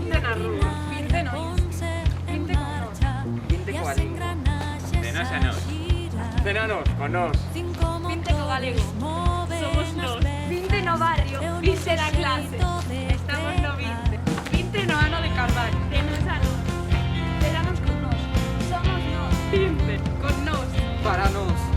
Vinte na rúa. Vinte nós. Vinte con nós. Vinte coa lingua. De nós a nós. Cenanos, con nós. Vinte co galego. Somos nós. Vinte no barrio. Vinte na clase. Estamos no 20. Vinte no ano de Carvalho. De nós a nós. Veranos con nós. Somos nós. Vinte con nós. Para nós.